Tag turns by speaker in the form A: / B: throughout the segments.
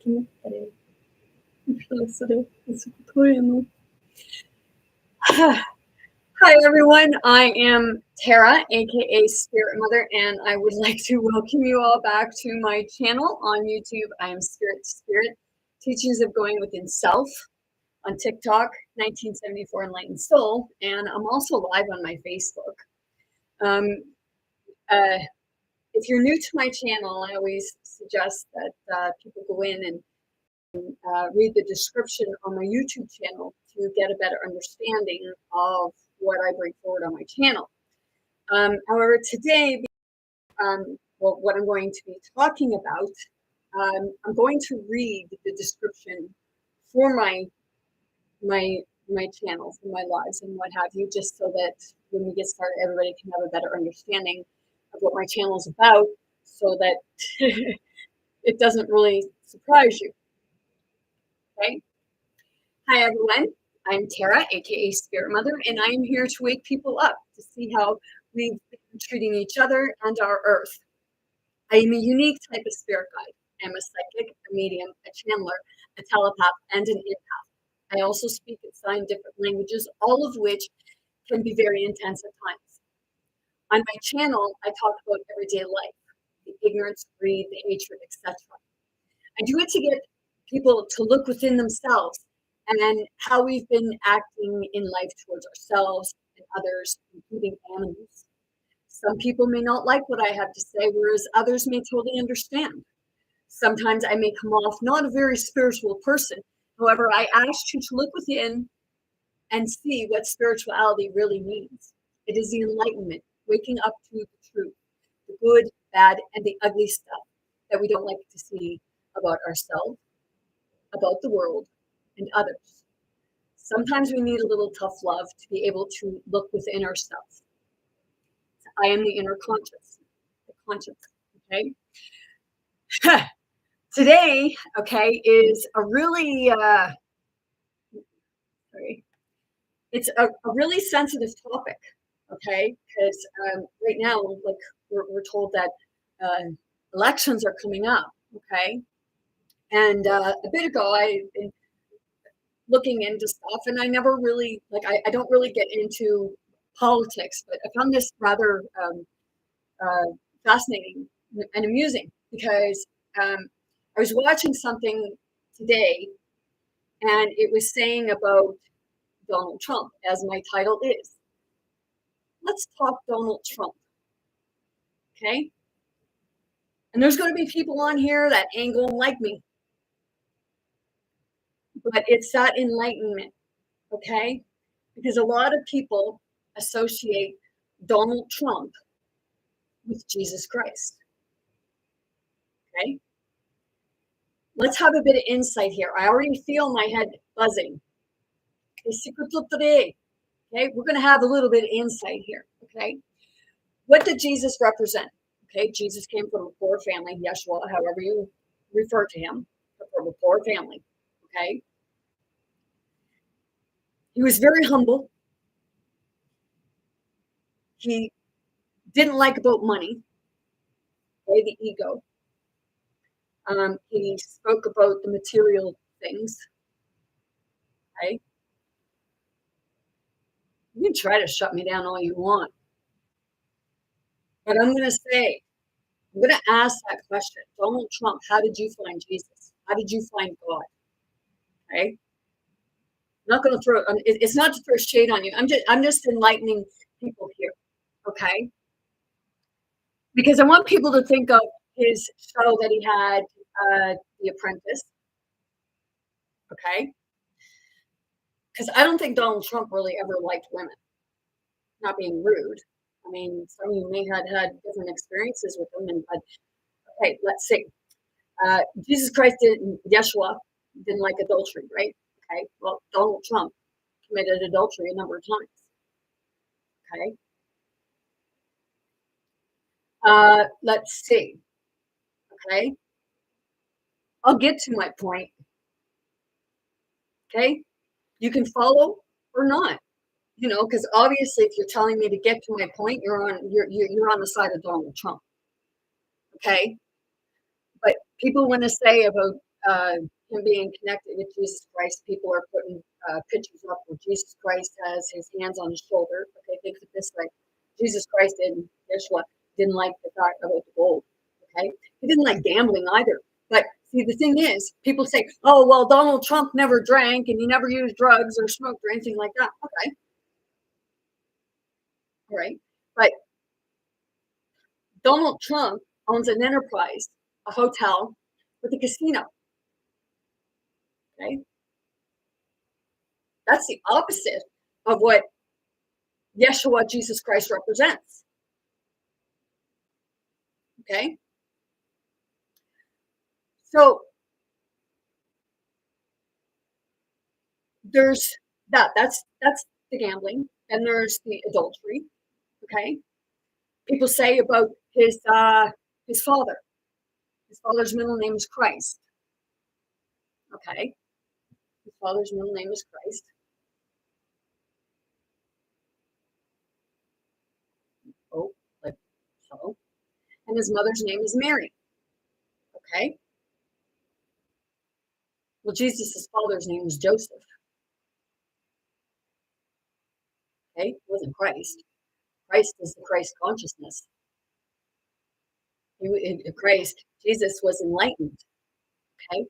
A: Parei. Hi everyone, I am Tara, aka Spirit Mother, and I would like to welcome you all back to my channel on YouTube. I am Spirit to Spirit, Teachings of Going Within Self, on TikTok, 1974 Enlightened Soul, and I'm also live on my Facebook. If you're new to my channel, I always suggest that people go in and read the description on my YouTube channel to get a better understanding of what I bring forward on my channel. However, today, what I'm going to be talking about, I'm going to read the description for my channels and my lives and what have you, just so that when we get started, everybody can have a better understanding of what my channel is about, so that it doesn't really surprise you. Okay. Hi everyone, I'm Tara, aka Spirit Mother, and I am here to wake people up to see how we've been treating each other and our earth. I am a unique type of spirit guide. I'm a psychic, a medium, a channeler, a telepath, and an empath. I also speak and sign different languages, all of which can be very intense at times. On my channel, I talk about everyday life, the ignorance, greed, the hatred, etc. I do it to get people to look within themselves and how we've been acting in life towards ourselves and others, including animals. Some people may not like what I have to say, whereas others may totally understand. Sometimes I may come off not a very spiritual person. However, I ask you to look within and see what spirituality really means. It is the enlightenment, waking up to the truth, the good, bad, and the ugly stuff that we don't like to see about ourselves, about the world, and others. Sometimes we need a little tough love to be able to look within ourselves. I am the inner conscious, the conscience, okay? Today, okay, is a really, it's a really sensitive topic, okay? Because right now, like, we're told that elections are coming up, okay? And a bit ago, I've been looking into stuff, and I never really, like, I don't really get into politics, but I found this rather fascinating and amusing, because I was watching something today, and it was saying about Donald Trump, as my title is. Let's talk Donald Trump, okay? And there's going to be people on here that ain't going to like me, but it's that enlightenment, okay? Because a lot of people associate Donald Trump with Jesus Christ, okay? Let's have a bit of insight here. I already feel my head buzzing. Okay, we're going to have a little bit of insight here, okay? What did Jesus represent? Okay, Jesus came from a poor family, Yeshua, however you refer to him, from a poor family, okay? He was very humble. He didn't like about money, okay, the ego. He spoke about the material things, okay? You can try to shut me down all you want, but I'm going to ask that question. Donald Trump, how did you find Jesus? How did you find God? Okay? I'm not going to throw, it's not to throw shade on you. I'm just enlightening people here, okay? Because I want people to think of his show that he had, The Apprentice, okay? Because I don't think Donald Trump really ever liked women. Not being rude. I mean, some of you may have had different experiences with women, but okay, let's see. Jesus Christ Yeshua didn't like adultery, right? Okay, well, Donald Trump committed adultery a number of times. Okay. Let's see. Okay. I'll get to my point. Okay. You can follow or not, you know, because obviously if you're telling me to get to my point, you're on the side of Donald Trump. Okay. But people want to say about him being connected with Jesus Christ, people are putting pictures up where Jesus Christ has his hands on his shoulder. Okay, think of it this way: Jesus Christ didn't, guess what? Didn't like the thought about the gold. Okay, he didn't like gambling either. But see, the thing is, people say, "Oh, well, Donald Trump never drank and he never used drugs or smoked or anything like that." Okay, all right, but Donald Trump owns an enterprise, a hotel with a casino. Okay, that's the opposite of what Yeshua, Jesus Christ, represents. Okay, so there's that's the gambling, and there's the adultery. Okay, people say about his father. His father's middle name is Christ. Okay, his father's middle name is Christ. Oh, like so, and his mother's name is Mary. Okay, well, Jesus' father's name was Joseph. Okay, it wasn't Christ. Christ is the Christ consciousness. Christ, Jesus was enlightened. Okay,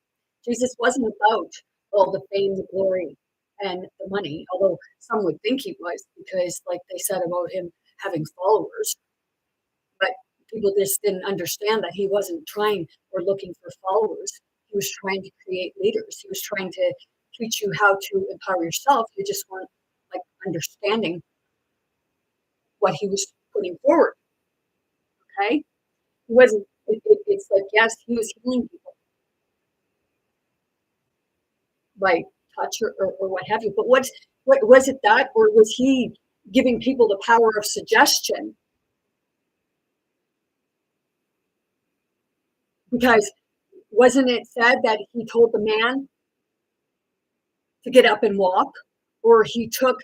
A: Jesus wasn't about all the fame, the glory, and the money. Although some would think he was, because, like they said about him having followers, but people just didn't understand that he wasn't trying or looking for followers. He was trying to create leaders. He was trying to teach you how to empower yourself. You just weren't like understanding what he was putting forward. Okay, he wasn't. It's like, yes, he was healing people by touch or what have you. But what was it, that, or was he giving people the power of suggestion? Because wasn't it said that he told the man to get up and walk, or he took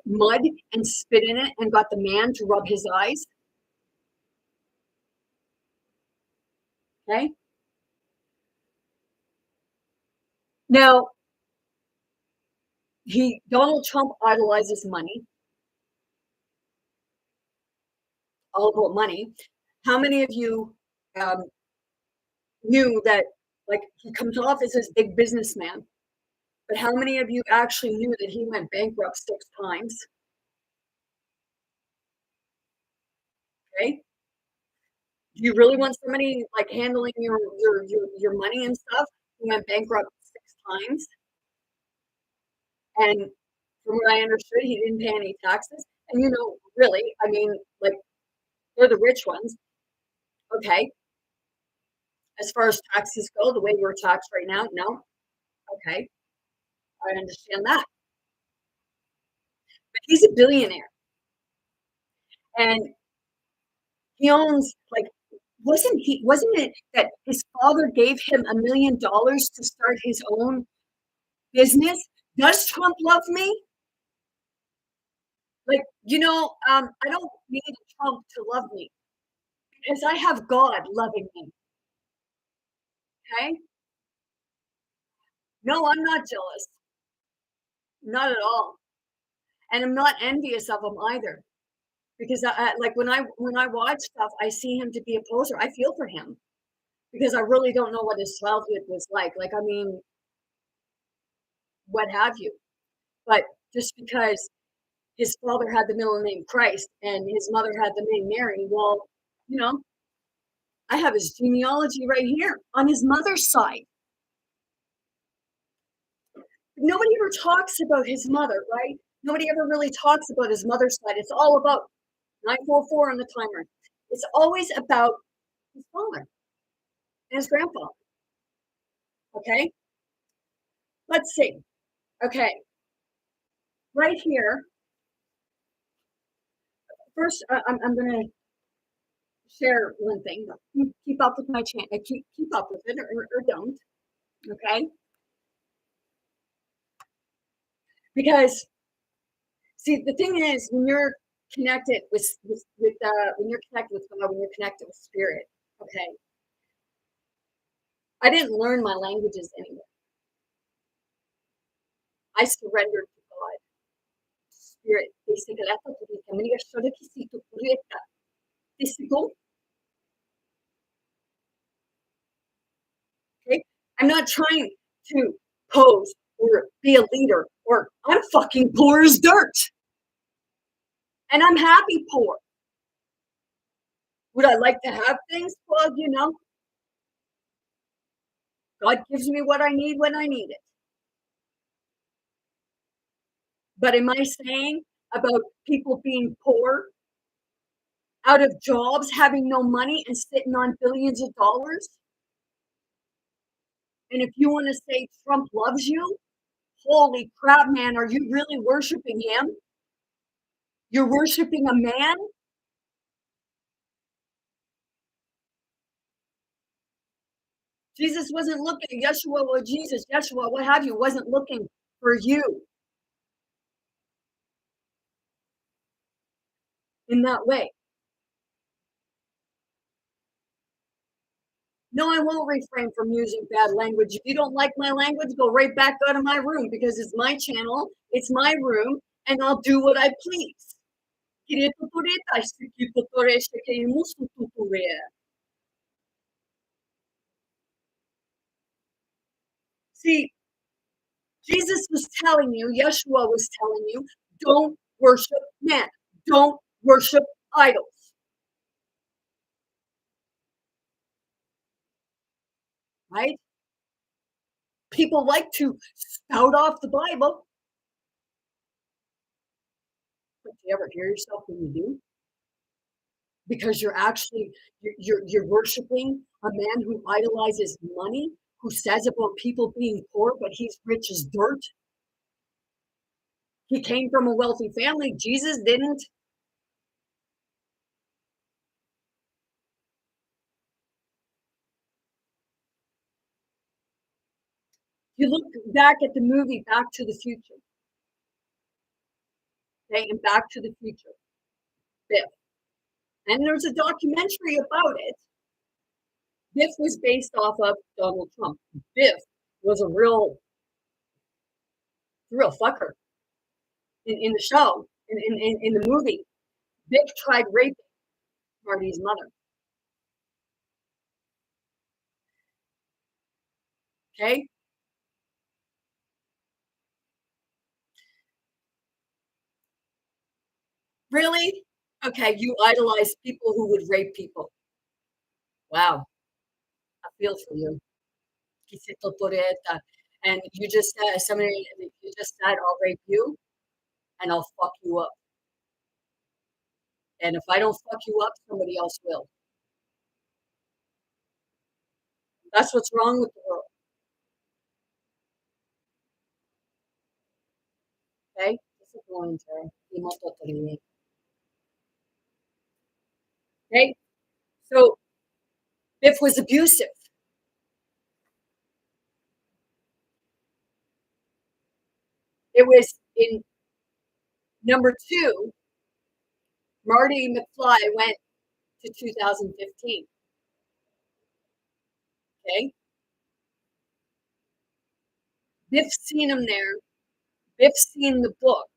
A: mud and spit in it and got the man to rub his eyes? Okay. Now Donald Trump idolizes money, all about money. How many of you um, knew that, like, he comes off as this big businessman, but how many of you actually knew that he went bankrupt 6 times? Okay. Do you really want somebody like handling your money and stuff who went bankrupt 6 times? And from what I understood, he didn't pay any taxes. And really, I mean, like, they're the rich ones. Okay. As far as taxes go, the way we're taxed right now, no. Okay. I understand that. But he's a billionaire and he owns, like, wasn't it that his father gave him $1 million to start his own business? Does Trump love me? Like, I don't need Trump to love me because I have God loving me. Okay. No, I'm not jealous. Not at all. And I'm not envious of him either. Because like when I watch stuff, I see him to be a poser. I feel for him because I really don't know what his childhood was like. Like, I mean, what have you? But just because his father had the middle name Christ and his mother had the name Mary, well, you know, I have his genealogy right here on his mother's side. Nobody ever talks about his mother, right? Nobody ever really talks about his mother's side. It's all about 944 on the timer. It's always about his father and his grandfather. Okay, let's see. Okay, right here. First, I'm going to share one thing. Keep up with my channel. Keep up with it, or don't. Okay, because see, the thing is, when you're connected when you're connected with God, when you're connected with spirit. Okay, I didn't learn my languages anyway. I surrendered to God, Spirit. Okay? I'm not trying to pose or be a leader or I'm fucking poor as dirt. And I'm happy poor. Would I like to have things? Well, God gives me what I need when I need it. But am I saying about people being poor, out of jobs, having no money, and sitting on billions of dollars? And if you want to say Trump loves you, holy crap, man, are you really worshiping him? You're worshiping a man? Jesus wasn't looking, Yeshua or Jesus, Yeshua, what have you, wasn't looking for you in that way. No, I won't refrain from using bad language. If you don't like my language, go right back out of my room because it's my channel, it's my room, and I'll do what I please. See, Jesus was telling you, Yeshua was telling you, don't worship men. Don't worship idols, right? People like to spout off the Bible, but do you ever hear yourself when you do? Because you're actually you're worshiping a man who idolizes money, who says about people being poor, but he's rich as dirt. He came from a wealthy family. Jesus didn't. You look back at the movie Back to the Future, okay, and Back to the Future, Biff. And there's a documentary about it. Biff was based off of Donald Trump. Biff was a real fucker in the show, in the movie. Biff tried raping Marty's mother. Okay? Really? Okay, you idolize people who would rape people. Wow, I feel for you. Quisito Toreta. And you just said somebody you just said I'll rape you and I'll fuck you up. And if I don't fuck you up, somebody else will. That's what's wrong with the world. Okay? Disappointing. Okay? So Biff was abusive. It was in number two, Marty McFly went to 2015. Okay? Biff seen him there. Biff seen the book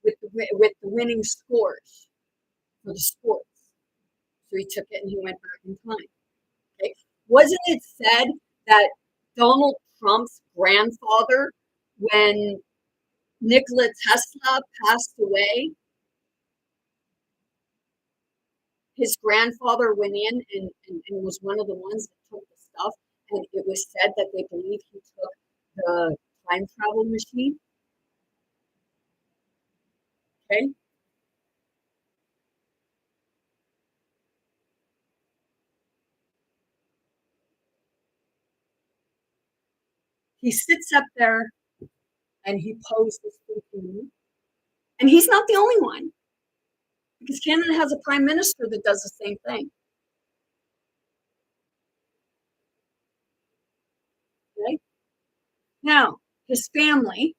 A: with the winning scores for the sports. So he took it and he went back in time. Okay? Wasn't it said that Donald Trump's grandfather, when Nikola Tesla passed away, his grandfather went in and was one of the ones that took the stuff, and it was said that they believe he took the time travel machine. Okay, he sits up there and he posed this thing to me, and he's not the only one because Canada has a prime minister that does the same thing. Okay, now his family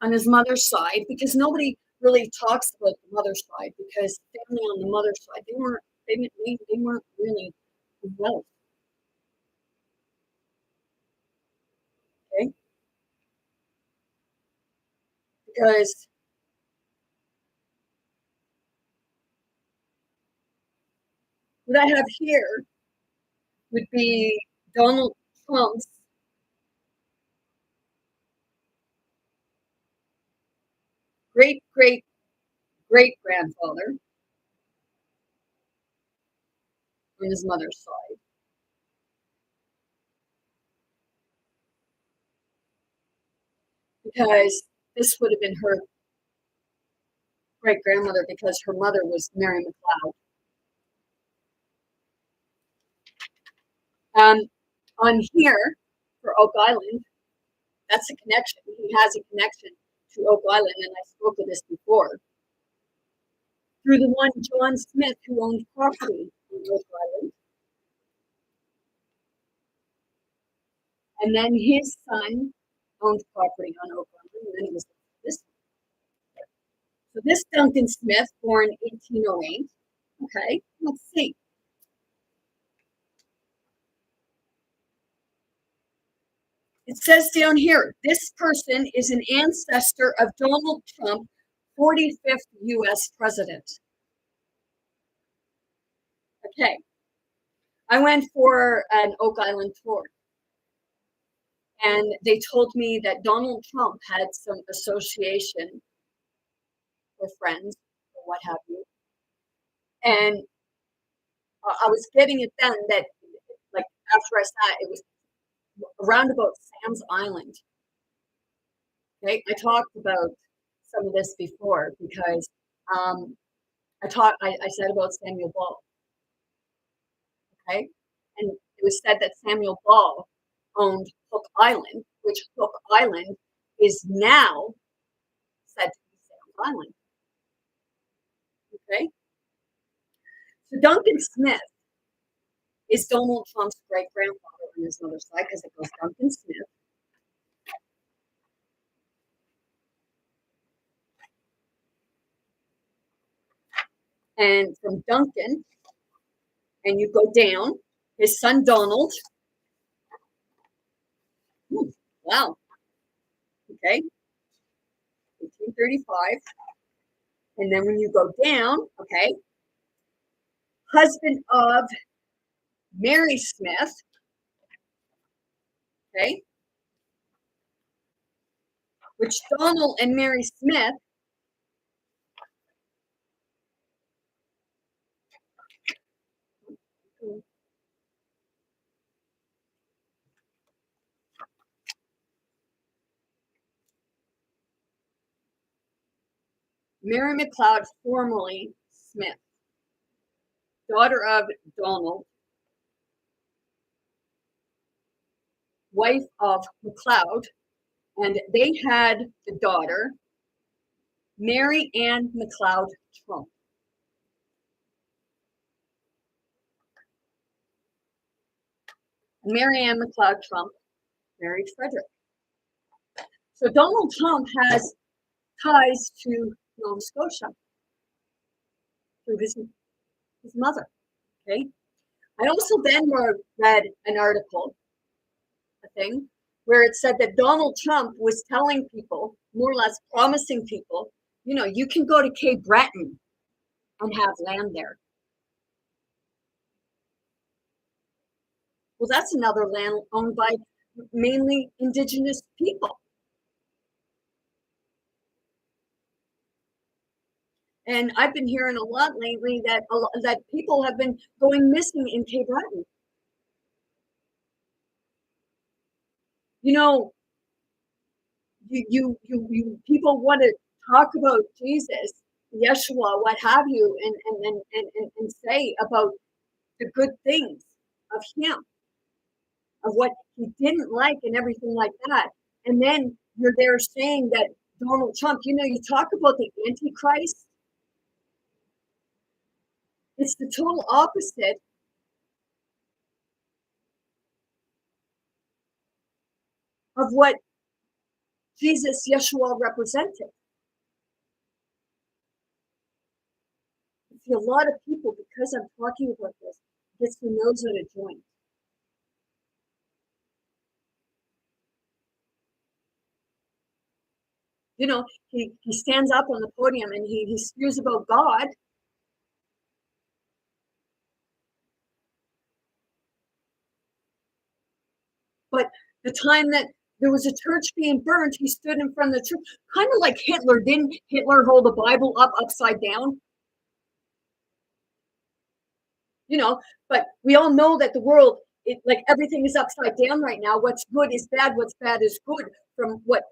A: on his mother's side, because nobody really talks about the mother's side, because family on the mother's side they weren't really wealth. because what I have here would be Donald Trump's great great great grandfather on his mother's side, because this would have been her great grandmother because her mother was Mary McLeod. Um, on here for Oak Island, that's a connection. He has a connection to Oak Island, and I spoke of this before, through the one John Smith who owned property on Oak Island. And then his son owned property on Oak Island, and then it was this. So this Duncan Smith, born 1808. Okay, let's see. It says down here, this person is an ancestor of Donald Trump, 45th U.S. president. Okay, I went for an Oak Island tour, and they told me that Donald Trump had some association or friends or what have you. And I was getting it then that, like, after I saw it, it was around about Sam's Island. Okay, I talked about some of this before because I said about Samuel Ball. Okay, and it was said that Samuel Ball owned Hook Island, which Hook Island is now said to be Sam's Island. Okay, so Duncan Smith is Donald Trump's great grandfather on his mother's side because it goes Duncan Smith. And from Duncan, and you go down, his son Donald. Wow. Okay. 1835. And then when you go down, okay, husband of Mary Smith. Okay. Which Donald and Mary Smith Mary McLeod, formerly Smith, daughter of Donald, wife of McLeod, and they had the daughter, Mary Ann McLeod Trump. Mary Ann McLeod Trump married Frederick. So Donald Trump has ties to Nova Scotia through his mother. Okay. I also then read an article, a thing, where it said that Donald Trump was telling people, more or less promising people, you can go to Cape Breton and have land there. Well, that's another land owned by mainly indigenous people. And I've been hearing a lot lately that people have been going missing in Cape Breton. You people want to talk about Jesus, Yeshua, what have you, and say about the good things of him, of what he didn't like and everything like that. And then you're there saying that Donald Trump, you talk about the Antichrist. It's the total opposite of what Jesus, Yeshua represented. See, a lot of people, because I'm talking about this, gets their nose out of joint. He stands up on the podium and he spews about God, but the time that there was a church being burned, he stood in front of the church, kind of like Hitler. Didn't Hitler hold the Bible up upside down? You know, but we all know that the world, like everything is upside down right now. What's good is bad, what's bad is good from what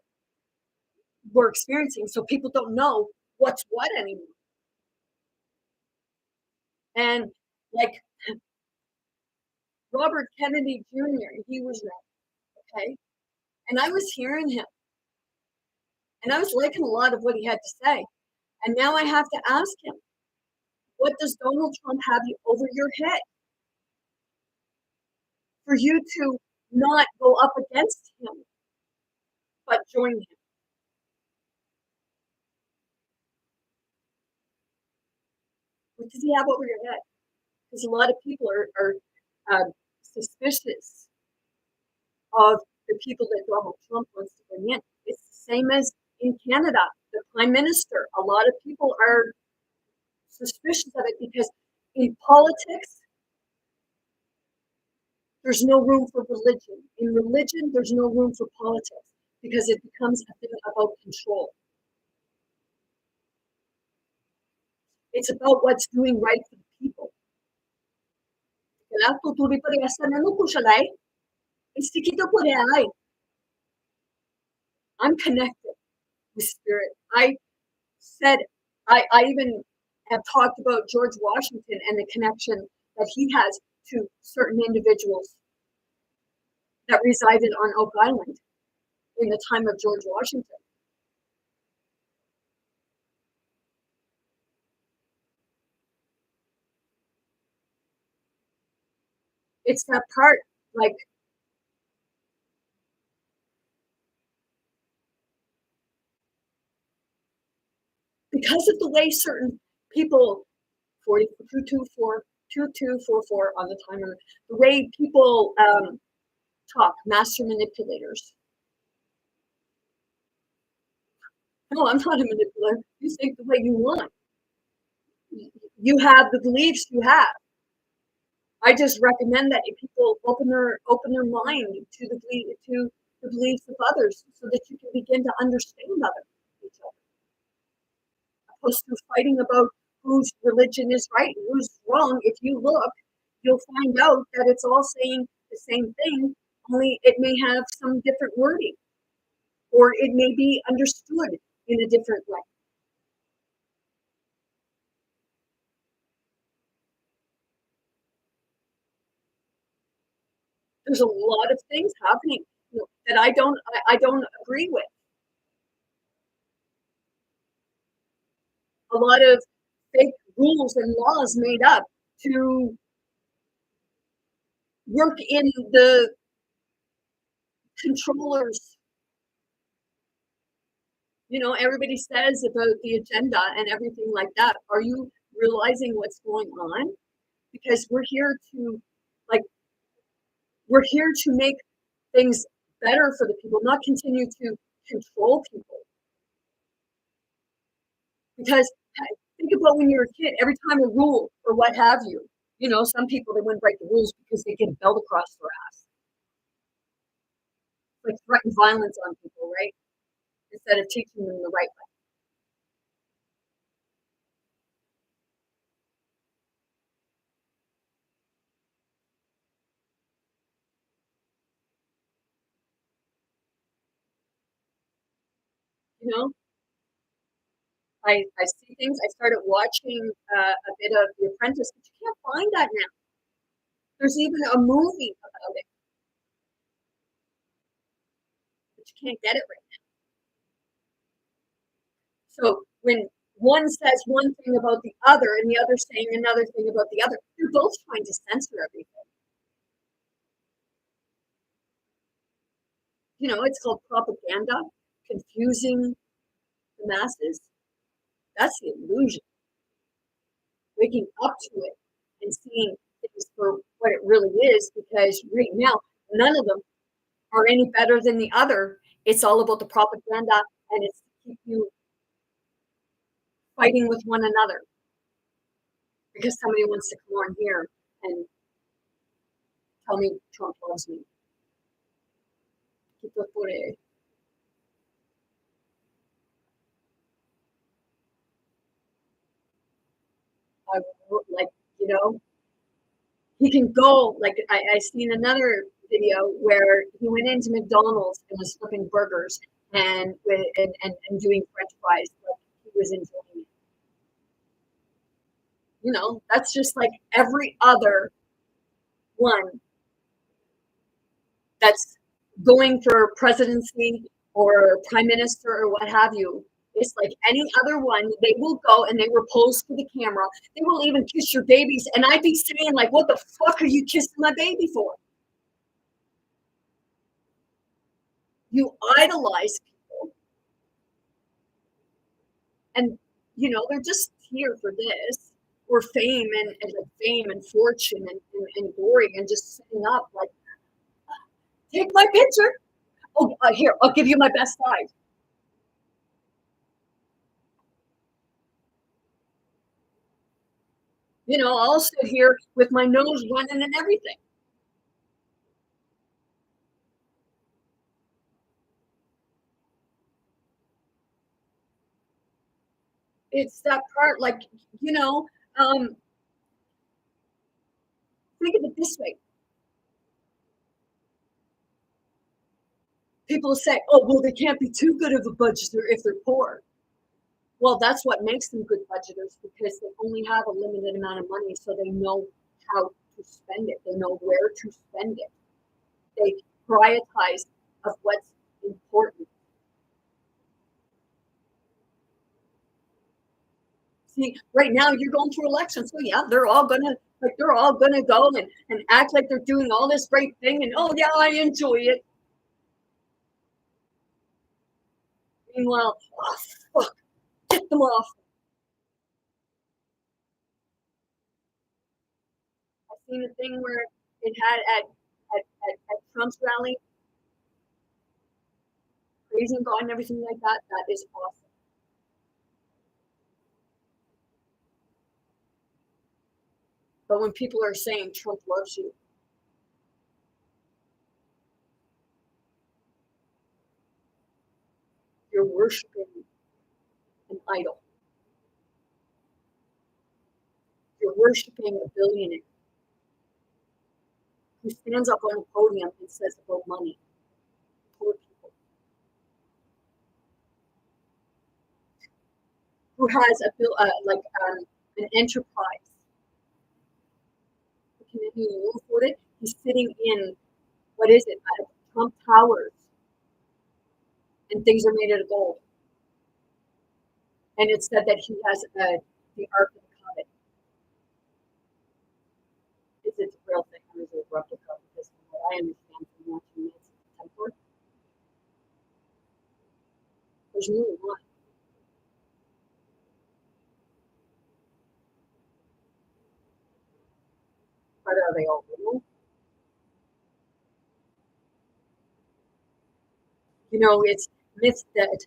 A: we're experiencing. So people don't know what's what anymore. And like Robert Kennedy Jr., he was right, okay? And I was hearing him and I was liking a lot of what he had to say. And now I have to ask him, what does Donald Trump have you over your head for you to not go up against him, but join him? What does he have over your head? Because a lot of people are suspicious of the people that Donald Trump wants to bring in. It's the same as in Canada, the prime minister. A lot of people are suspicious of it because in politics, there's no room for religion. In religion, there's no room for politics because it becomes a thing about control. It's about what's doing right for the people. I'm connected with spirit. Said I even have talked about George Washington and the connection that he has to certain individuals that resided on Oak Island in the time of George Washington. It's that part, like because of the way certain people 2244 on the timer, the way people talk, master manipulators. No, I'm not a manipulator. You think the way you want. You have the beliefs you have. I just recommend that if people open their mind to the beliefs of others, so that you can begin to understand each other, opposed to fighting about whose religion is right and who's wrong. If you look, you'll find out that it's all saying the same thing, only it may have some different wording, or it may be understood in a different way. There's a lot of things happening that I don't agree with. A lot of fake rules and laws made up to work in the controllers. Everybody says about the agenda and everything like that. Are you realizing what's going on? Because like, we're here to make things better for the people, not continue to control people. Because think about when you're a kid, every time a rule or what have you, some people they wouldn't break the rules because they get a belt across their ass, like threaten violence on people, right? Instead of teaching them the right way. You know, I see things. I started watching a bit of The Apprentice, but you can't find that now. There's even a movie about it, but you can't get it right now. So when one says one thing about the other and the other saying another thing about the other, they're both trying to censor everything. It's called propaganda, confusing the masses. That's the illusion. Waking up to it and seeing things for what it really is, because right now, none of them are any better than the other. It's all about the propaganda and it's keep you fighting with one another because somebody wants to come on here and tell me Trump loves me. Keep the footage. I like, you know, he can go. Like I seen another video where he went into McDonald's and was flipping burgers and doing French fries. Like he was enjoying it. You know, that's just like every other one that's going for presidency or prime minister or what have you. It's like any other one. They will go and they will pose for the camera. They will even kiss your babies. And I'd be saying, like, what the fuck are you kissing my baby for? You idolize people. And, you know, they're just here for this or fame and like fame and fortune and glory and just sitting up like, take my picture. Oh, here, I'll give you my best side. You know, I'll sit here with my nose running and everything. It's that part, like, you know, um, think of it this way. People say, oh, well, they can't be too good of a budgeter if they're poor. Well, that's what makes them good budgeters because they only have a limited amount of money, so they know how to spend it. They know where to spend it. They prioritize of what's important. See, right now you're going through elections, so yeah, they're all gonna go and act like they're doing all this great thing, and oh yeah, I enjoy it. Meanwhile, oh fuck, get them off. I've seen a thing where it had at Trump's rally, praising God and everything like that. That is awesome. But when people are saying Trump loves you, you're worshiping an idol. You're worshiping a billionaire who stands up on a podium and says about money. Poor people. Who has a bill an enterprise. Can you afford it? He's sitting in what is it? Trump Towers, and things are made out of gold. And it's said that he has the Ark of the Covenant. Is it a real thing or is it a replica? Because from what I understand from watching Knights of the Templar, there's only one. But are they all real? You know, it's myth that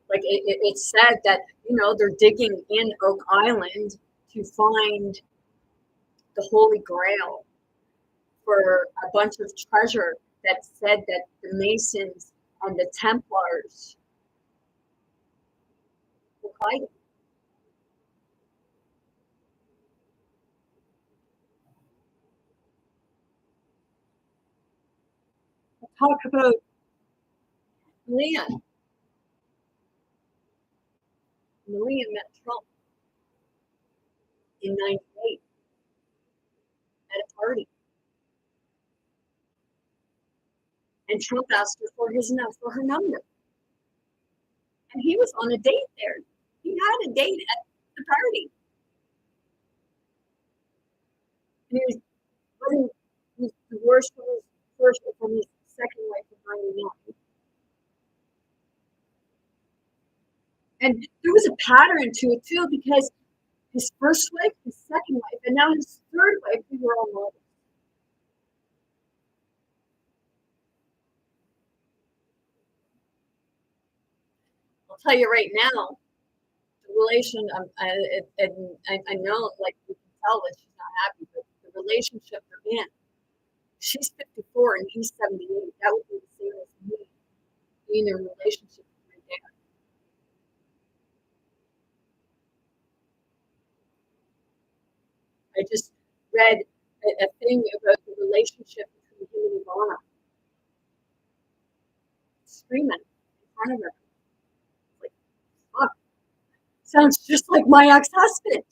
A: like it's said that you know they're digging in Oak Island to find the Holy Grail for a bunch of treasure that said that the Masons and the Templars were hiding. Talk about Leon. Leon met Trump in '98 at a party, and Trump asked her for her number, and he was on a date there. He had a date at the party, and he was divorced from his second wife in '99. And there was a pattern to it too, because his first wife, his second wife, and now his third wife, we were all models. I'll tell you right now, the relation, and I know, like, you can tell that she's not happy, but the relationship they're in, she's 54 and he's 78. That would be the same as me being in a relationship with my dad. I just read a thing about the relationship between him and Ivana, screaming in front of her. Like, fuck, sounds just like my ex-husband.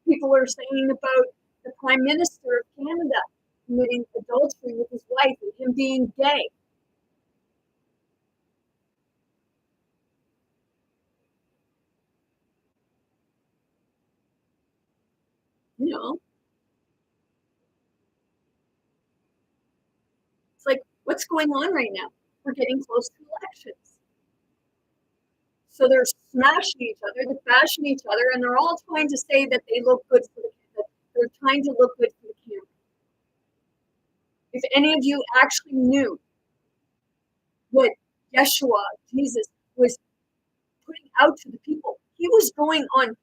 A: People are saying about the Prime Minister of Canada committing adultery with his wife and him being gay. You know, it's like, what's going on right now? We're getting close to elections. So they're smashing each other, they're bashing each other, and they're all trying to say that they look good for they're trying to look good for the camera. If any of you actually knew what Yeshua, Jesus, was putting out to the people, he was going on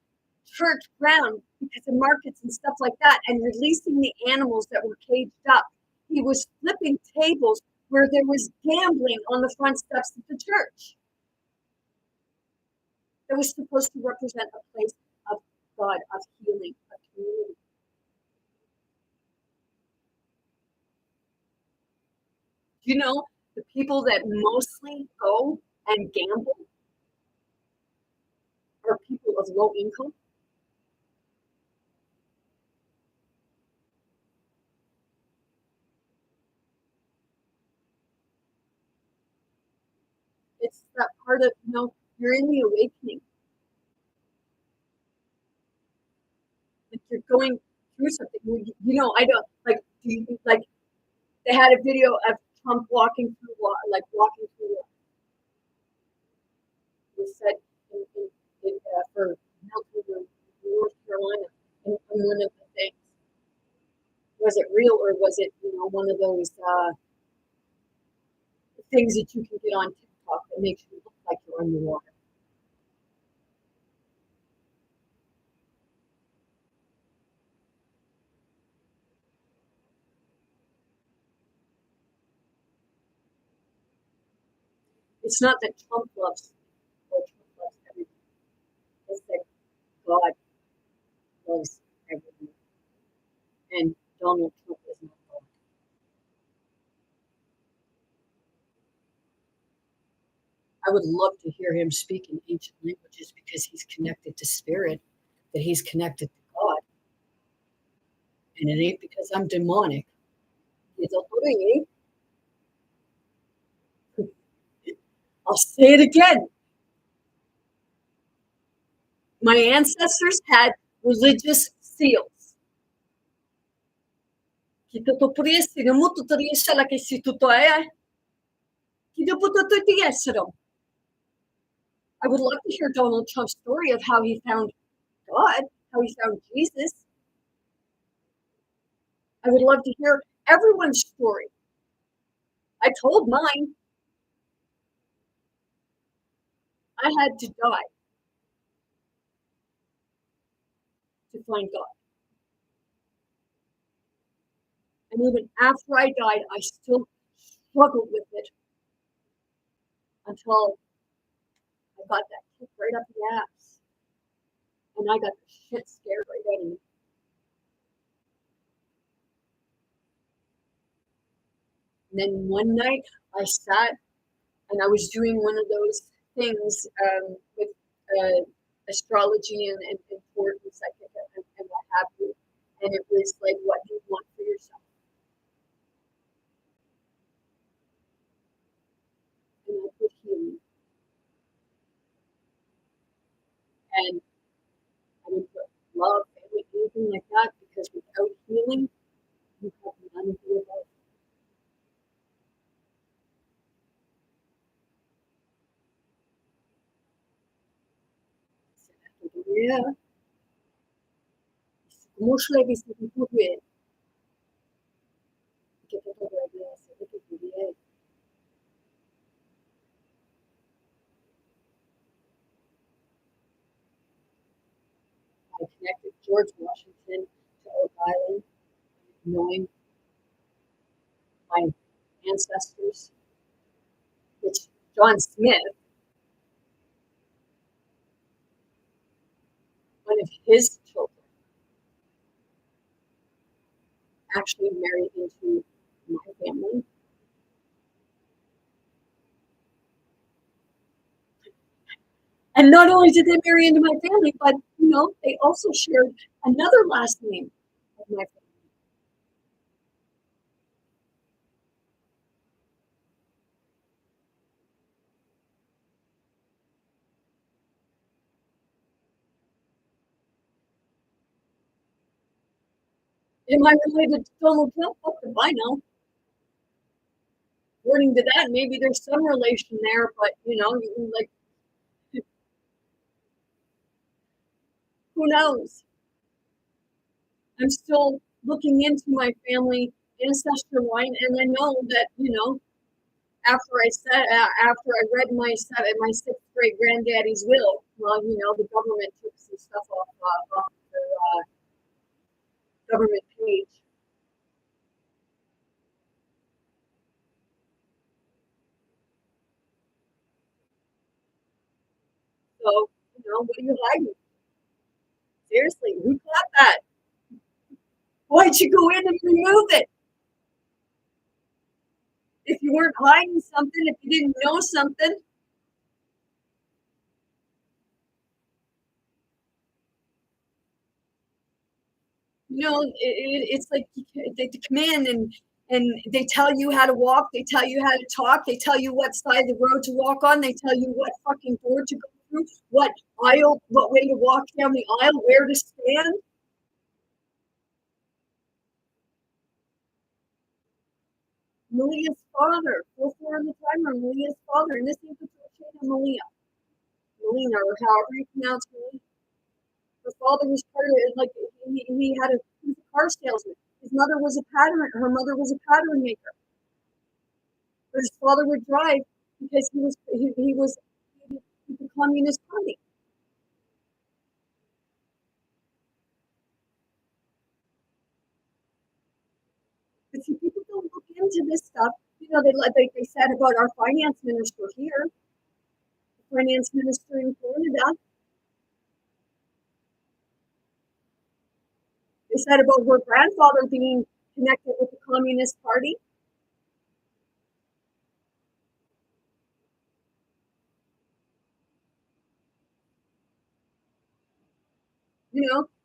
A: church ground because of markets and stuff like that and releasing the animals that were caged up. He was flipping tables where there was gambling on the front steps of the church. That was supposed to represent a place of God, of healing, of community. You know, the people that mostly go and gamble are people of low income. It's that part of, you're in the awakening. Like you're going through something. I don't like. Like they had a video of Trump walking through, walking through. It was said for Milton, North Carolina, and one of the things, was it real or was it one of those things that you can get on TikTok that makes you look like you're underwater? It's not that Trump loves or Trump loves everything. It's that God loves everything, and Donald Trump is not God. I would love to hear him speak in ancient languages because he's connected to spirit, that he's connected to God, and it ain't because I'm demonic. It's a I'll say it again. My ancestors had religious seals. I would love to hear Donald Trump's story of how he found God, how he found Jesus. I would love to hear everyone's story. I told mine. I had to die to find God. And even after I died, I still struggled with it until I got that kick right up the ass. And I got the shit scared right out of me. And then one night I sat and I was doing one of those things with astrology and fortune psychic and what have you. And it was like, what do you want for yourself? And I put healing. And I didn't put love, family, anything like that, because without healing, you have none of the above. Yeah. Muszle występuje. Que todo día se repetiría. I connected George Washington to Oak Island, knowing my ancestors, which John Smith, one of his children, actually married into my family. And not only did they marry into my family, but they also shared another last name of my family. Am I related to Donald Trump? Fuck if I know. According to that, maybe there's some relation there, but like, who knows? I'm still looking into my family ancestor line, and I know that after I read my sixth grade granddaddy's will, well, the government took some stuff off their government page. So what are you hiding? Seriously, who got that? Why'd you go in and remove it? If you weren't hiding something, if you didn't know something, it's like they come in and they tell you how to walk, they tell you how to talk, they tell you what side of the road to walk on, they tell you what fucking door to go through, what aisle, what way to walk down the aisle, where to stand. Malia's father, full four on the timer, Malia's father, and this is Malia, Melina, or however you pronounce it. Her father was part of it, like he was a car salesman. His mother was a pattern. Her mother was a pattern maker. But his father would drive because he was the Communist Party. But see, people don't look into this stuff. They said about our finance minister here, the finance minister in Canada. They said about her grandfather being connected with the Communist Party.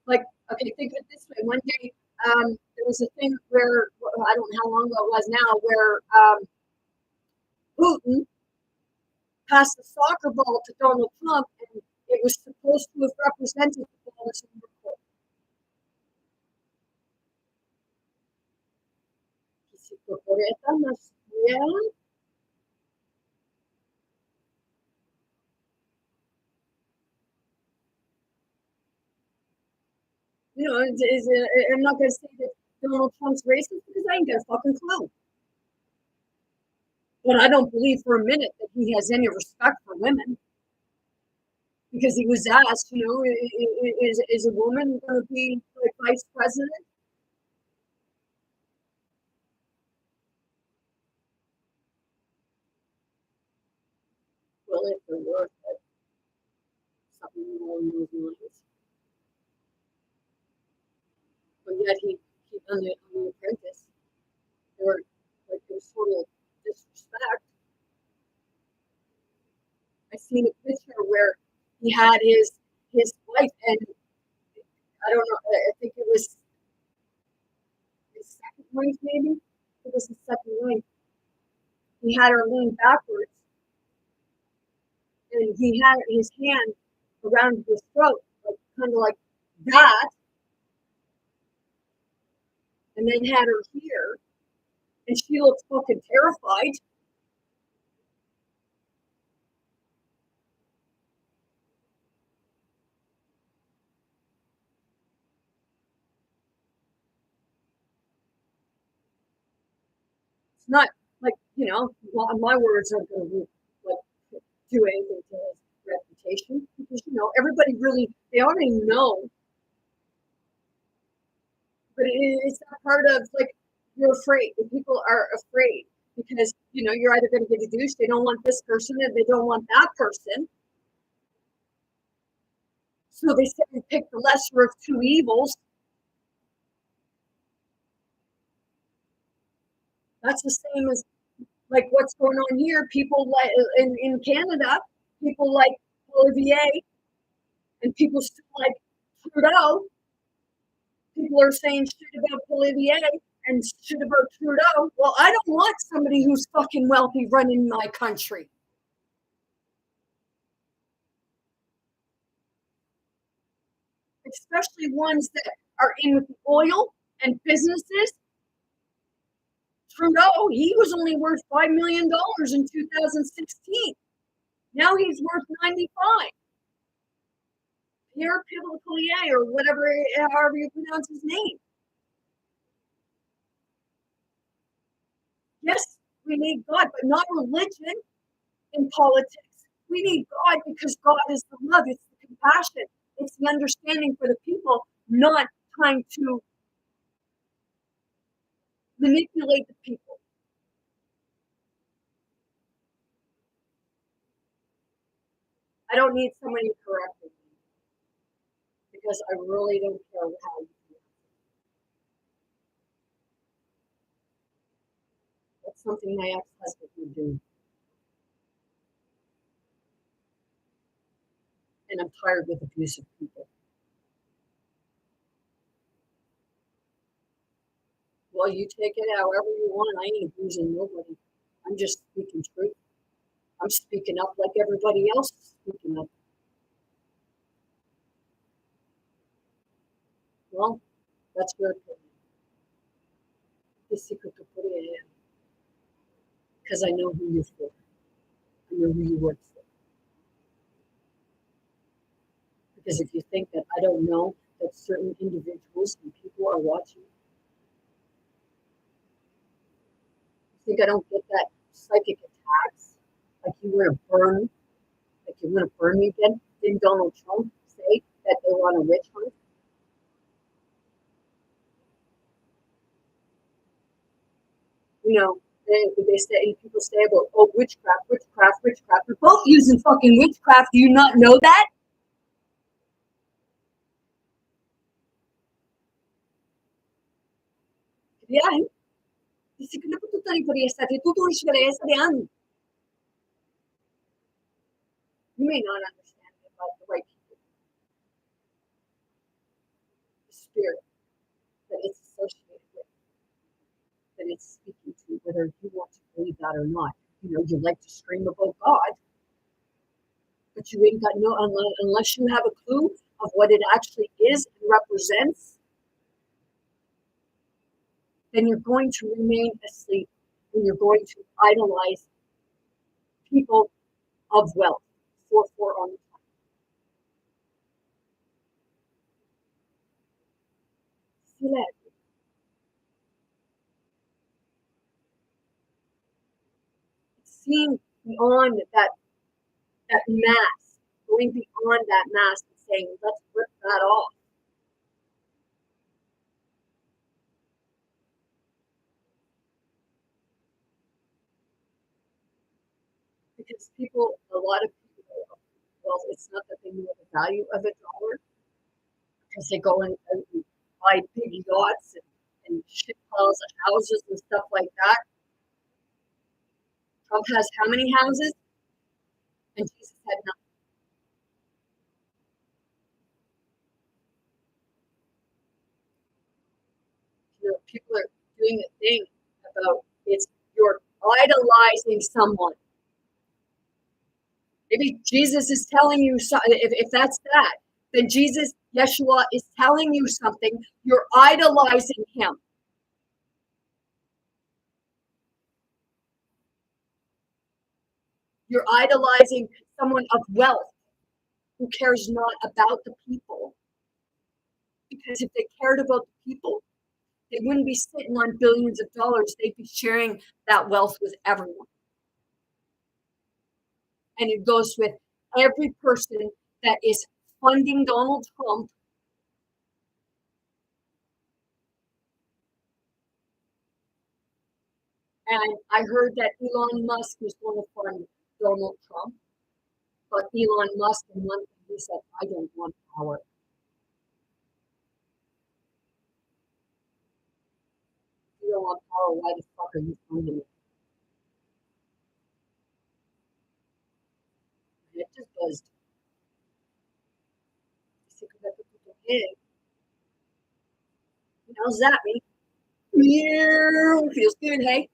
A: Like, okay, think of it this way. One day, there was a thing where, I don't know how long ago it was now, where Putin passed the soccer ball to Donald Trump, and it was supposed to have represented the ball as number four. Yeah. I'm not going to say that Donald Trump's racist because I ain't got a fucking clue. But I don't believe for a minute that he has any respect for women because he was asked, is a woman going to be like vice president? Well, if there were something along those lines. But yet he done it on The Apprentice. Or like it was total disrespect. I seen a picture where he had his wife, and I don't know, I think it was his second wife, maybe. It was his second wife. He had her lean backwards, and he had his hand around his throat, like kind of like that, and then had her here, and she looked fucking terrified. It's not like, my words aren't going to like do anything to his reputation because, everybody really, they already know, but it's that part of like, you're afraid. The people are afraid because, you're either going to get a douche, they don't want this person, and they don't want that person. So they say you pick the lesser of two evils. That's the same as like what's going on here. People like in Canada, people like Olivier, and people still like Trudeau. People are saying shit about Olivier and shit about Trudeau. Well, I don't want somebody who's fucking wealthy running my country. Especially ones that are in with the oil and businesses. Trudeau, he was only worth $5 million in 2016. Now he's worth 95. Pierre Pivot or whatever, however you pronounce his name. Yes, we need God, but not religion in politics. We need God because God is the love, it's the compassion, it's the understanding for the people, not trying to manipulate the people. I don't need somebody correcting me because I really don't care how you feel. That's something my ex-husband would do. And I'm tired with abusive people. Well, you take it however you want. I ain't abusing nobody. I'm just speaking truth. I'm speaking up like everybody else is speaking up. Well, that's your opinion. The secret to put it in. Because I know who you're for. I know who you work for. Because if you think that I don't know that certain individuals and people are watching, you think I don't get that psychic attacks? Like you want to burn, like you want to burn me again? Didn't Donald Trump say that they want a witch hunt? They say people say about witchcraft, witchcraft, witchcraft. We're both using fucking witchcraft. Do you not know that? Kaya, hindi ko na po tutuloy pa rin sa tutuloy siya rin sa diyan. You may not understand about the right people, the spirit that it's associated with, that it's speaking to, whether you want to believe that or not. You like to scream about God, but you ain't got no, unless you have a clue of what it actually is and represents, then you're going to remain asleep and you're going to idolize people of wealth. 4 on the top. Sila, seeing beyond that mask, going beyond that mask and saying, let's rip that off. Because a lot of people, well, it's not that they know the value of $1 because they go and buy big yachts and shit piles of houses and stuff like that. Trump has how many houses? And Jesus had nothing. People are doing a thing about it's you're idolizing someone. Maybe Jesus is telling you something. If that's that, then Jesus, Yeshua, is telling you something. You're idolizing him. You're idolizing someone of wealth who cares not about the people. Because if they cared about the people, They wouldn't be sitting on billions of dollars. They'd be sharing that wealth with everyone. And it goes with every person that is funding Donald Trump. And I heard that Elon Musk was going to fund Donald Trump, but Elon Musk, in one thing, he said, I don't want power. If you don't want power, why the fuck are you funding it? And it just buzzed. Hey, how's that, me? Yeah, feels good, hey?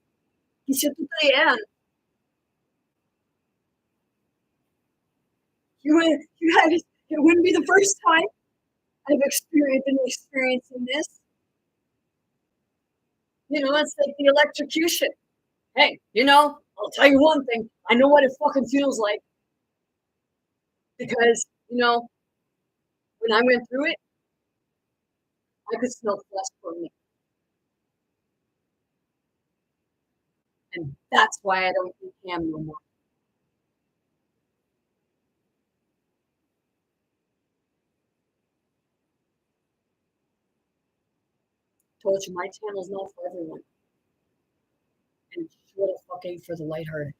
A: He said, yeah. It wouldn't be the first time I've been experiencing this. It's like the electrocution. Hey, I'll tell you one thing. I know what it fucking feels like because, when I went through it, I could smell flesh burning. And that's why I don't eat ham no more. Told you my channel's not for everyone. And it's sort of fucking for the lighthearted.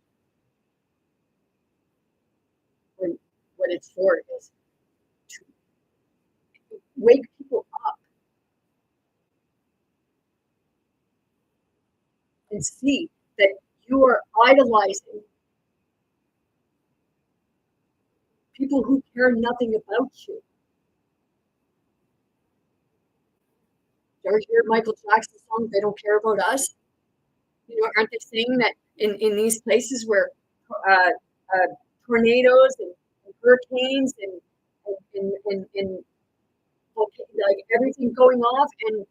A: What it's for is to wake people up and see that you are idolizing people who care nothing about you. You ever hear Michael Jackson's song, They Don't Care About Us? Aren't they saying that in these places where uh, tornadoes and hurricanes and like everything going off, and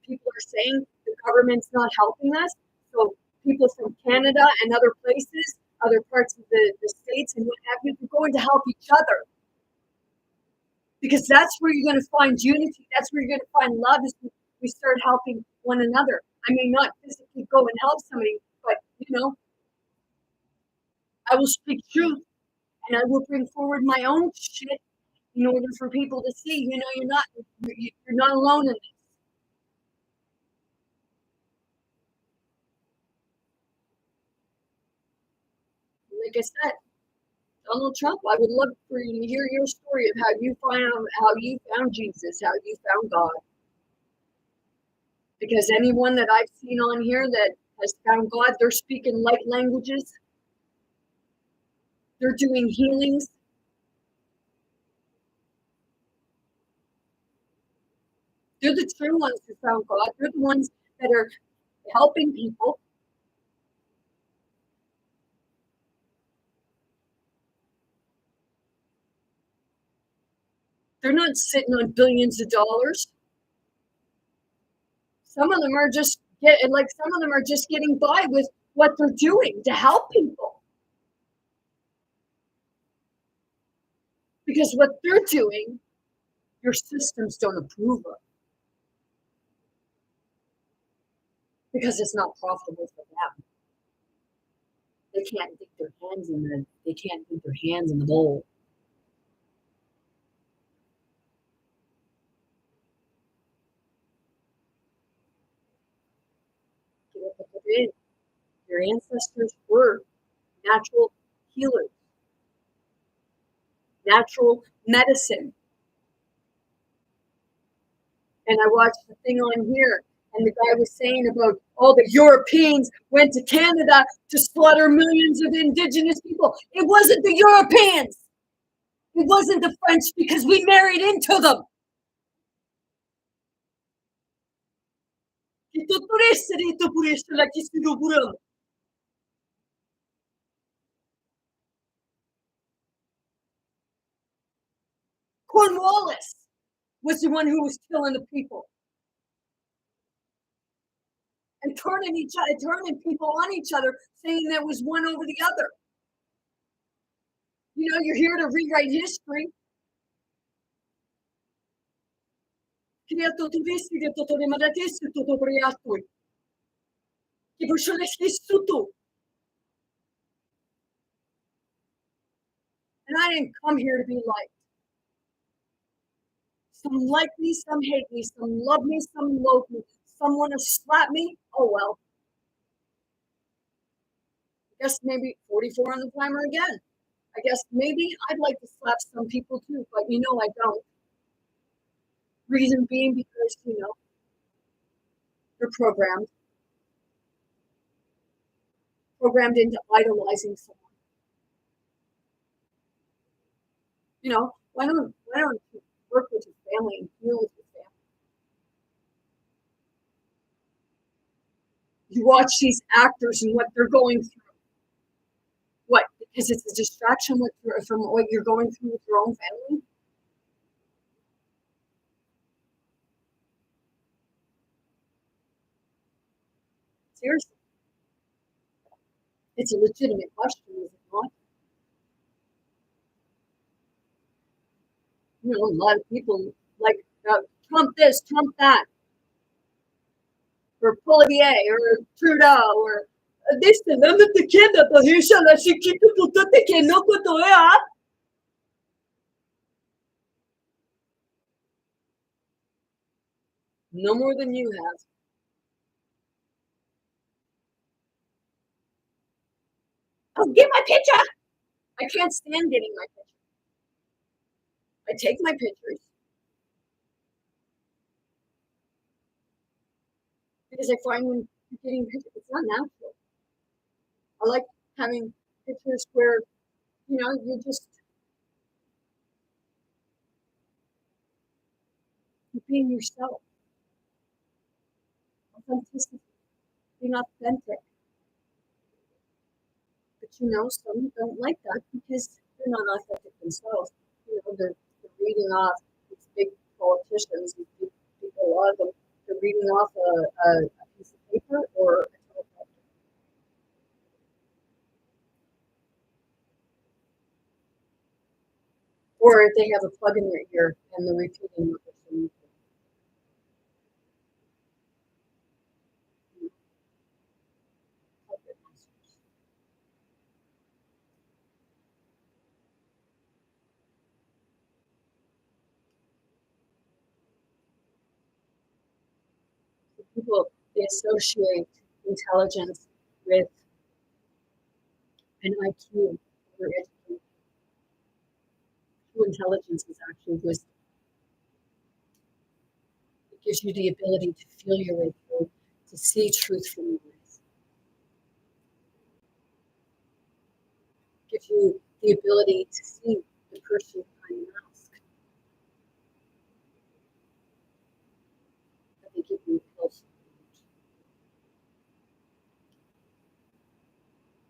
A: people are saying the government's not helping us. So people from Canada and other places, other parts of the states and what have you, are going to help each other. Because that's where you're going to find unity. That's where you're going to find love is we start helping one another. I mean, not physically go and help somebody, but, I will speak truth and I will bring forward my own shit in order for people to see, you're not alone in this. Like I said, Donald Trump, I would love for you to hear your story of how you found Jesus, how you found God. Because anyone that I've seen on here that has found God, they're speaking light languages. They're doing healings. They're the true ones who found God. They're the ones that are helping people. They're not sitting on billions of dollars. Some of them are just getting by with what they're doing to help people. Because what they're doing, your systems don't approve of. Because it's not profitable for them. They can't dip their hands in the bowl. Your ancestors were natural healers, natural medicine. And I watched the thing on here, and the guy was saying about all the Europeans went to Canada to slaughter millions of indigenous people. It wasn't the Europeans. It wasn't the French because we married into them. Cornwallis was the one who was killing the people and turning people on each other, saying there was one over the other. You're here to rewrite history. And I didn't come here to be liked. Some like me, some hate me, some love me, some loathe me. Some want to slap me. Oh well. I guess maybe 44 on the timer again. I guess maybe I'd like to slap some people too, but I don't. Reason being because, you're programmed into idolizing someone. Why don't you work with your family and deal with your family? You watch these actors and what they're going through. What? Because it's a distraction from what you're going through with your own family? Seriously. It's a legitimate question, is it not? A lot of people like Trump this, Trump that, or Poilier, or Trudeau, or this, and then the kid that the Hisha, that she keep the putate que no cotoea. No more than you have. Oh, get my picture! I can't stand getting my picture. I take my pictures because I find when you're getting pictures, it's not natural. I like having pictures where, you're just being yourself. Authenticity, being authentic. But some don't like that because they're not authentic themselves. They're reading off these big politicians, these big people, a lot of them, they're reading off a piece of paper or a teleprompter. Or they have a plug in their ear and they're repeating what they're saying. People, they associate intelligence with an IQ or education. True intelligence is actually wisdom. It gives you the ability to feel your way through, to see truth from lies. It gives you the ability to see the person behind the mask that they give you close.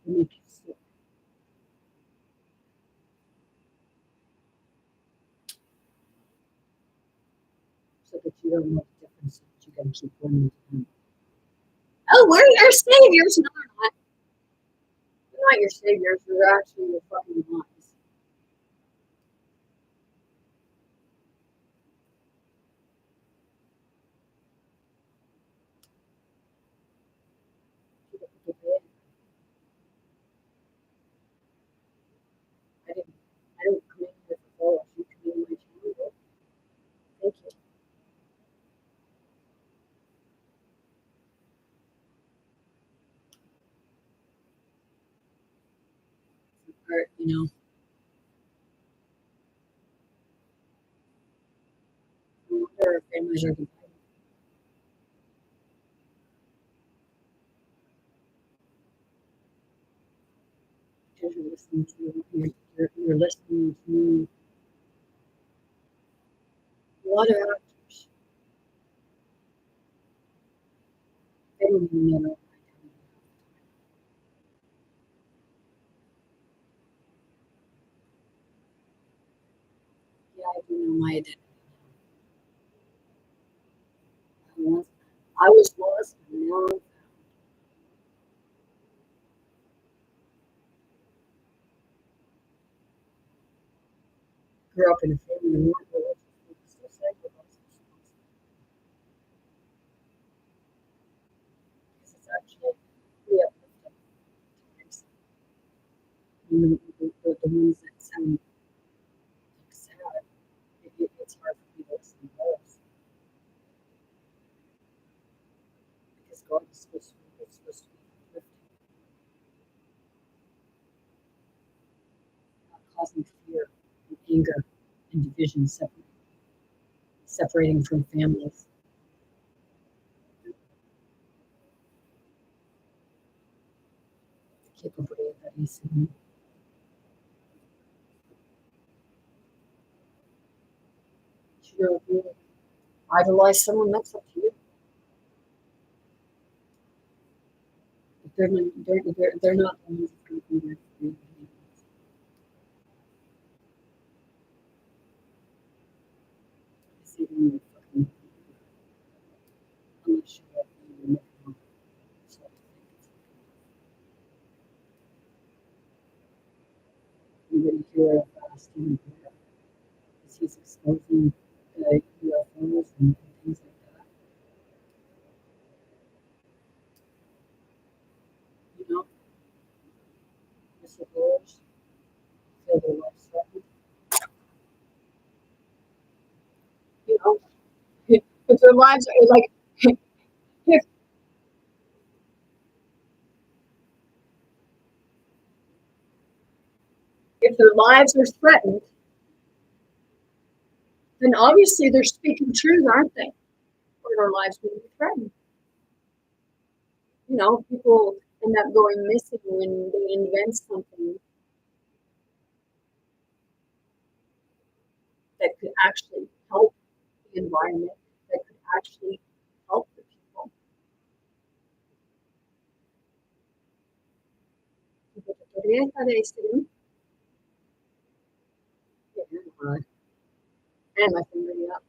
A: They make you sick. So that you don't know the difference, that you gotta keep running to them. Oh, we're your saviors. No, we're not. We're not your saviors. We're actually your fucking lies. You get to give in. I didn't. I don't come in here for followers. You come in my channel. Thank you. Or, our families are divided because you're listening to a lot of actors. They don't even know what I tell you. Yeah, I do know my identity. I was lost, and now I grew up in a family of not religious people, still sacrificing. the ones that sound like sad, it's hard for me to listen to those because God is supposed to be uplifting, not causing fear and anger and division, separating from families. Che potrei essere. You idolize someone, that's up to you. But they're not the ones that be there for you. See them fucking unless you have you so I think it's anybody here Stephen Blair because he's exposing UFOs and things like that. You know, whistleblowers feel their lives threatened. You know, if their lives are like if if their lives are threatened, then obviously they're speaking truth, aren't they? Or their lives will be threatened. You know, people end up going missing when they invent something that could actually help the environment, that could actually help the people. And my finger up.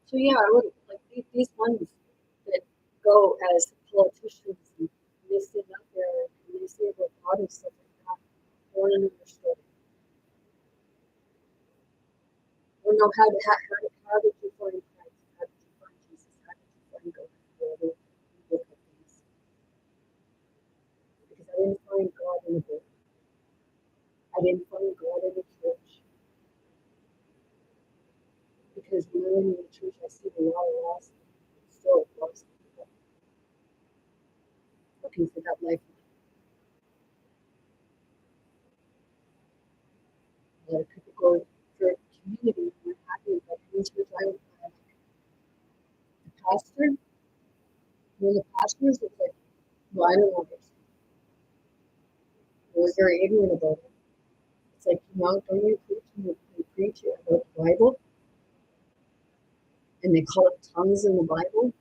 A: So yeah, I would like these ones that go as politicians and they sit up there and they say about God and stuff like that. I want to know their story. I want to know how did you find Christ? How did you find Jesus? How did you find God? Wherever you look at things. Because I didn't find God in a book. I didn't find God in a church. Because when I'm in the church, I see a lot of lost, still lost people looking for that life. A lot of people go for community and they're happy, but in church, I would the pastor, when the pastors was like, well, I don't know this. I was very ignorant about it. It's like, you know, don't you preach about the Bible? And they call it tongues in the Bible,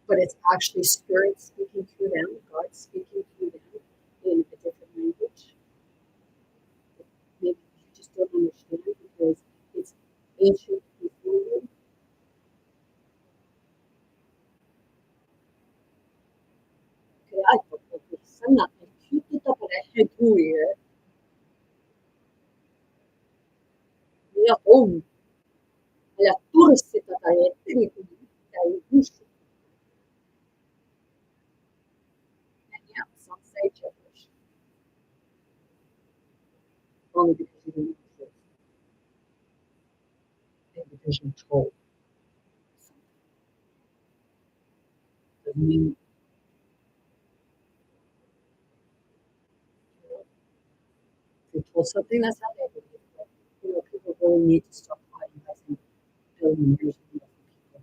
A: but it's actually spirit speaking through them, God speaking through them in a different language. Maybe you just don't understand because it's ancient Ethiopian. Sanna chiusa per eseguire la home, la tursita dai dai gusti and yeah, some say gibberish. Only because you didn't exist. And because you're told something. Doesn't mean if you're told something, that's how they believe it. You know, people really need to stop idolizing billionaires and wealthy people.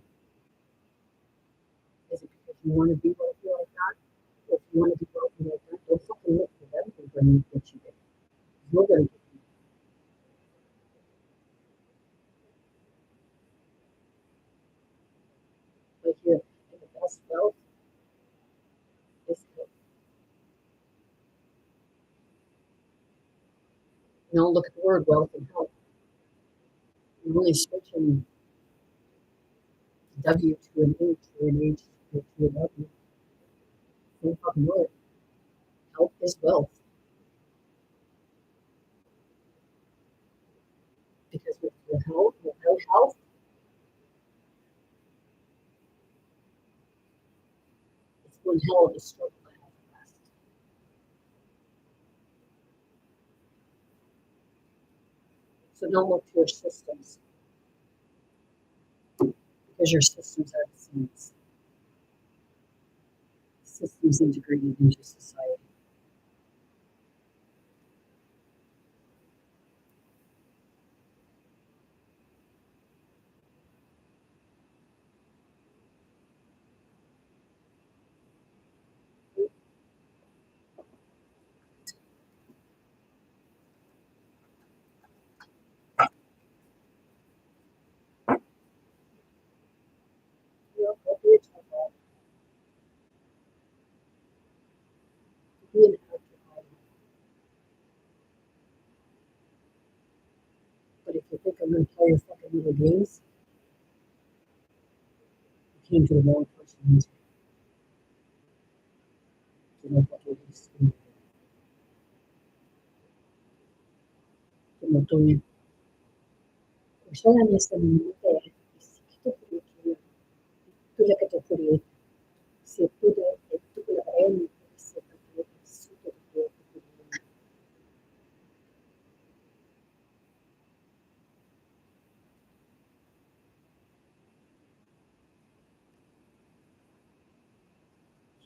A: Is it because you want to be wealthy like that? If you want to be wealthy like that, don't fucking look for them. They're going to get you there. You're going to get you there. Like here, and the best wealth is health. You know, look at the word wealth and health. You're only switching W to an H or an H to a W. Same fucking word. Health is wealth. Because with your health, without health, one hell of a struggle to have last. So don't look to your systems, because your systems are the same as systems integrated into society. You know, go be a tough guy, be an actor, but if you think I'm going to play your fucking little games, you came to the wrong person. You know what it is. Como tú, solamente mujer, si tú quieres, tú le que te quieres, si tú le tú le quieres, si tú le si tú le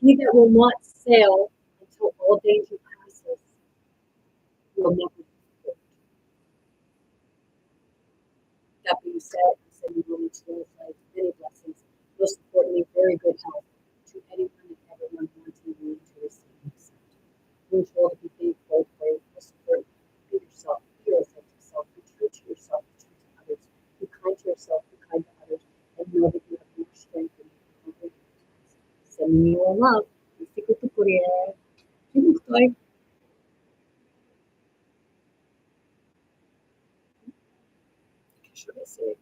A: he that will not sail until all danger passes will never be fit. That being said, I said you will need to live life many blessings, most importantly, very good health to anyone and everyone wanting you to receive and accept. Being told to be thankful, pray, support, be yourself, be authentic yourself, be true to yourself, be true to others, be kind to yourself, be kind to others, and know that you have more strength than you can ever utilize. Sending you all love. Fico tu Coreia. What should I say?